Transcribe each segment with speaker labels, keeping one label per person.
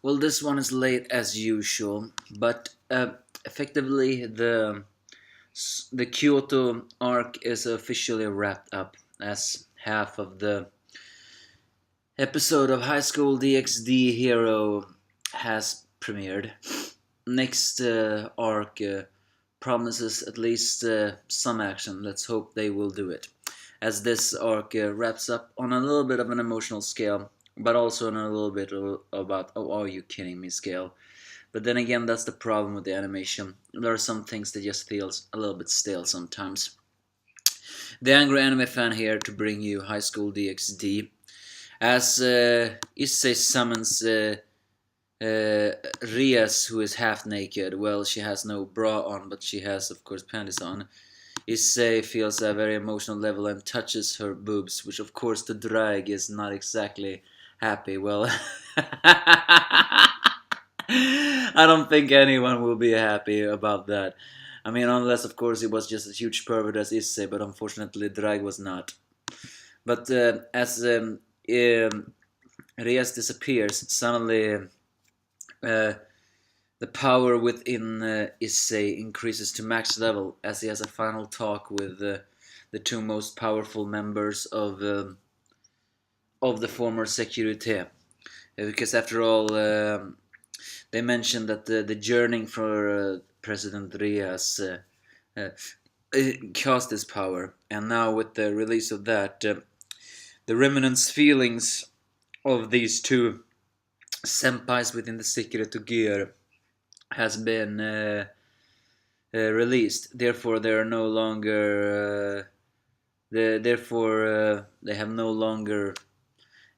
Speaker 1: Well, this one is late as usual, but effectively the Kyoto arc is officially wrapped up as half of the episode of High School DXD Hero has premiered. Next arc promises at least some action. Let's hope they will do it. As this arc wraps up on a little bit of an emotional scale, but also on a little bit about "oh, are you kidding me" scale. But then again, that's the problem with the animation. There are some things that just feels a little bit stale sometimes. The angry anime fan here to bring you High School DxD. As Issei summons Rias, who is half naked. Well, she has no bra on, but she has, of course, panties on. Issei feels a very emotional level and touches her boobs, which, of course, the drag is not exactly happy. Well, I don't think anyone will be happy about that. I mean, unless, of course, it was just a huge pervert as Issei, but unfortunately, drag was not. But as Rias disappears, suddenly the power within Issei increases to max level as he has a final talk with the two most powerful members of the former Securité. Because after all, they mentioned that the journey for President Rias caused this power, and now with the release of that, the remnants feelings of these two senpais within the Secret Gear has been released. Therefore, they are no longer. They have no longer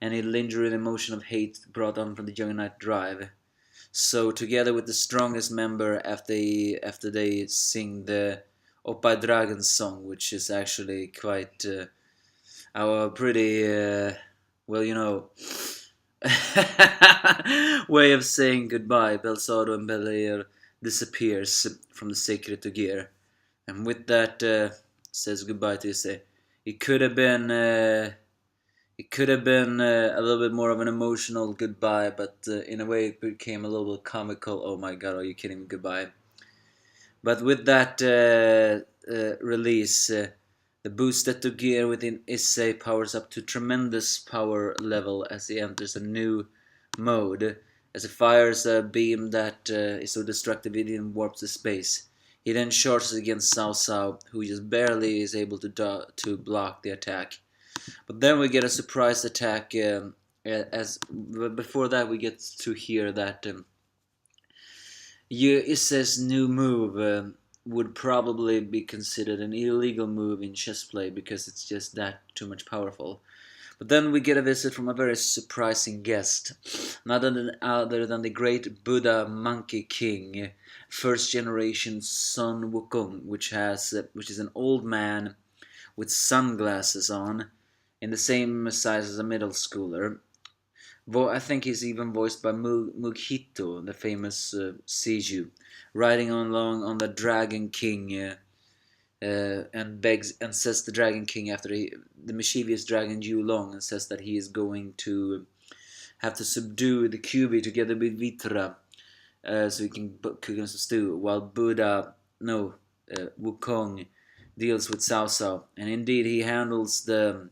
Speaker 1: any lingering emotion of hate brought on from the Young Knight Drive. So, together with the strongest member, after they sing the Oppa Dragon song, which is actually quite our pretty well, way of saying goodbye. Belsado and Belair disappears from the Sacred to Gear, and with that says goodbye to Issei. It could have been a little bit more of an emotional goodbye, but in a way it became a little bit comical. Oh my god, are you kidding me? Goodbye. But with that release, the boosted to gear within Issei powers up to tremendous power level as he enters a new mode. As he fires a beam that is so destructive it even warps the space. He then charges against Cao Cao, who just barely is able to block the attack. But then we get a surprise attack. Before that, we get to hear that Issei's new move would probably be considered an illegal move in chess play because it's just that too much powerful. But then we get a visit from a very surprising guest, none other than the great Buddha Monkey King, first generation Sun Wukong, which is an old man with sunglasses on, in the same size as a middle schooler. I think he's even voiced by Mughito, the famous Seiju, riding along on the Dragon King, and begs and says the Dragon King after the mischievous Dragon Yulong, and says that he is going to have to subdue the Kyubi together with Vitra, so he can cook him some stew, while Wukong deals with Cao Cao, and indeed he handles the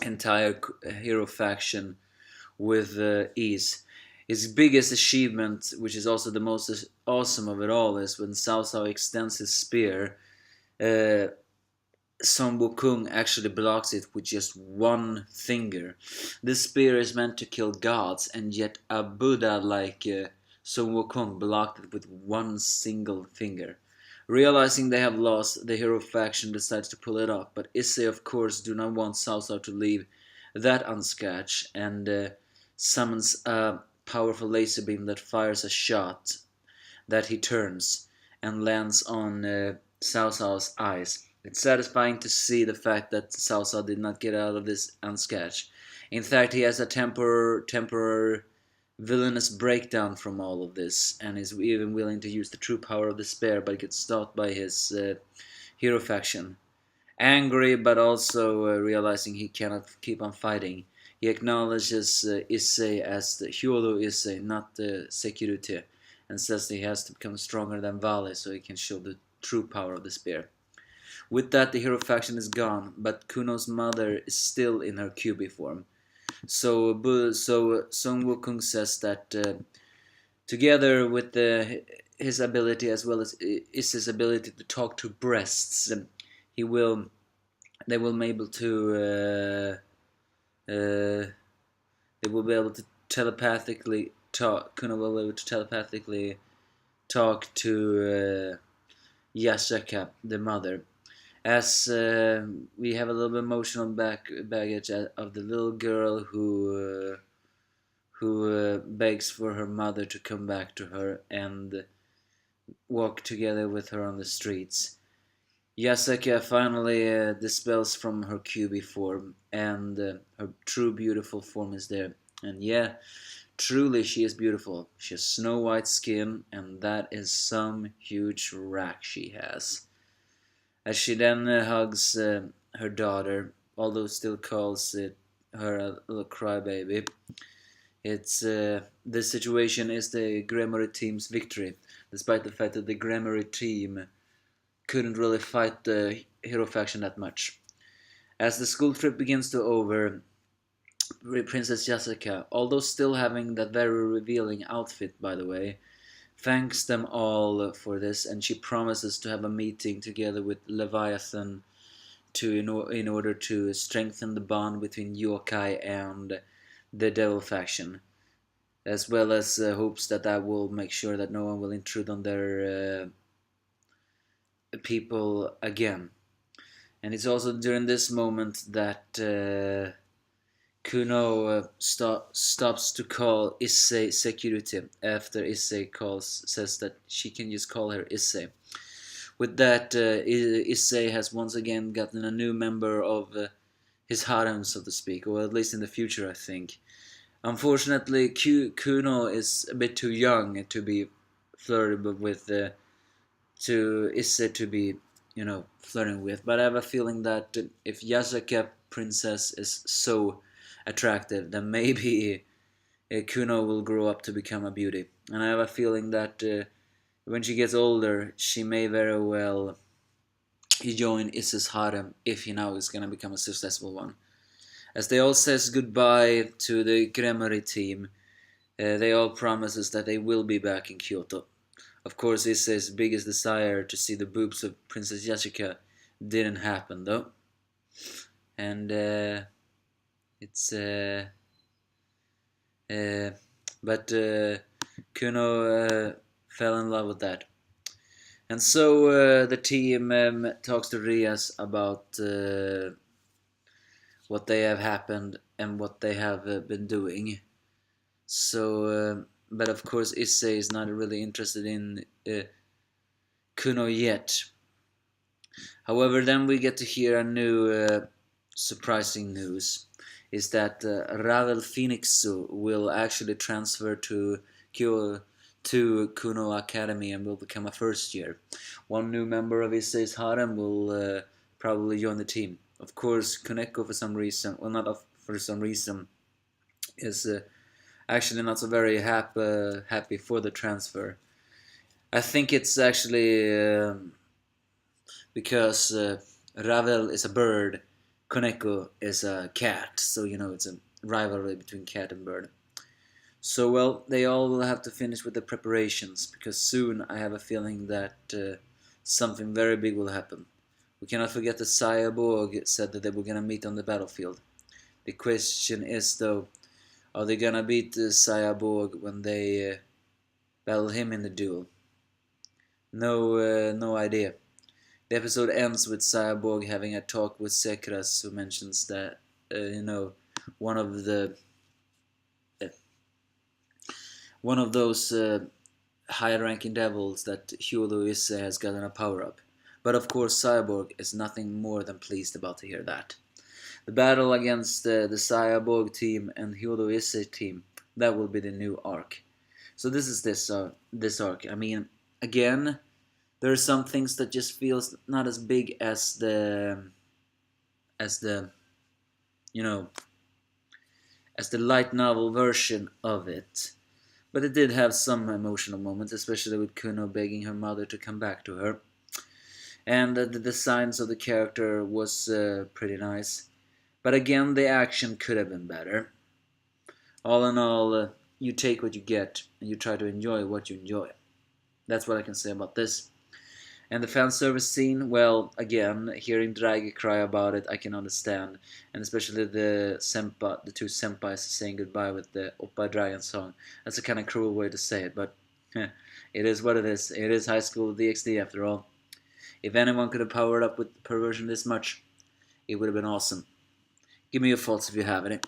Speaker 1: entire hero faction with ease. His biggest achievement, which is also the most awesome of it all, is when Cao Cao extends his spear. Sun Wukong actually blocks it with just one finger. This spear is meant to kill gods, and yet a Buddha like Sun Wukong blocked it with one single finger. Realizing they have lost, the hero faction decides to pull it off, but Issei of course do not want Cao Cao to leave that unscratched, and summons a powerful laser beam that fires a shot that he turns and lands on Cao Cao's eyes. It's satisfying to see the fact that Cao Cao did not get out of this unscratched. In fact, he has a temporary villainous breakdown from all of this, and is even willing to use the true power of despair, but gets stopped by his hero faction. Angry, but also realizing he cannot keep on fighting, He acknowledges Issei as the Hyodo Issei, not the security, and says that he has to become stronger than Vale so he can show the true power of the spear. With that, the hero faction is gone, but Kuno's mother is still in her Kyuubi form. So Son Wukong says that together with his ability as well as Issei's ability to talk to breasts, he will they will be able to they will be able to telepathically talk. Kuno will be able to telepathically talk to Yashaka, the mother. As we have a little bit emotional baggage of the little girl who begs for her mother to come back to her and walk together with her on the streets. Yasaka finally dispels from her Kyuubi form, and her true beautiful form is there. And yeah, truly she is beautiful. She has snow white skin, and that is some huge rack she has. As she then hugs her daughter, although still calls it her a little crybaby, this situation is the Gremory team's victory, despite the fact that the Gremory team couldn't really fight the hero faction that much. As the school trip begins to over, Princess Jessica, although still having that very revealing outfit by the way, thanks them all for this, and she promises to have a meeting together with Leviathan in order to strengthen the bond between Yokai and the Devil faction, as well as hopes that will make sure that no one will intrude on their people again. And it's also during this moment that Kuno stops to call Issei security after Issei says that she can just call her Issei. With that, Issei has once again gotten a new member of his harem, so to speak, or at least in the future, I think. Unfortunately, Kuno is a bit too young to be flirted with, to Issei to be, flirting with. But I have a feeling that if Yasuke Princess is so attractive, then maybe Kuno will grow up to become a beauty. And I have a feeling that when she gets older, she may very well join Issei's harem if he now is gonna become a successful one. As they all says goodbye to the Gremory team, they all promises that they will be back in Kyoto. Of course, Issei's biggest desire to see the boobs of Princess Yasuka didn't happen though. And it's but Kuno fell in love with that. And so the team talks to Rias about what they have happened and what they have been doing. So, but of course, Issei is not really interested in Kuno yet. However, then we get to hear a new surprising news. Is that Ravel Phoenixu will actually transfer to Kuno Academy and will become a first year. One new member of Issei's harem will probably join the team. Of course, Koneko for some reason, well not for some reason, is actually not so very happy for the transfer. I think it's actually because Ravel is a bird, Koneko is a cat, so it's a rivalry between cat and bird. So well, they all will have to finish with the preparations, because soon I have a feeling that something very big will happen. We cannot forget that Sayaborg said that they were gonna meet on the battlefield. The question is though, are they gonna beat Sayaborg when they battle him in the duel? No idea. The episode ends with Sayaborg having a talk with Sekras, who mentions that one of those high-ranking devils that Hyodo Issei has gotten a power-up. But of course Sayaborg is nothing more than pleased about to hear that. The battle against the Sayaborg team and Hyodo Issei team, that will be the new arc. So this is this arc. I mean, again, there are some things that just feels not as big as the as the light novel version of it. But it did have some emotional moments, especially with Kuno begging her mother to come back to her. And the designs of the character was pretty nice. But again, the action could have been better. All in all, you take what you get and you try to enjoy what you enjoy. That's what I can say about this. And the fan service scene, well, again, hearing Draghi cry about it, I can understand. And especially the two senpais saying goodbye with the Oppa Dragon song. That's a kind of cruel way to say it, but it is what it is. It is high school DXD after all. If anyone could have powered up with perversion this much, it would have been awesome. Give me your thoughts if you have any.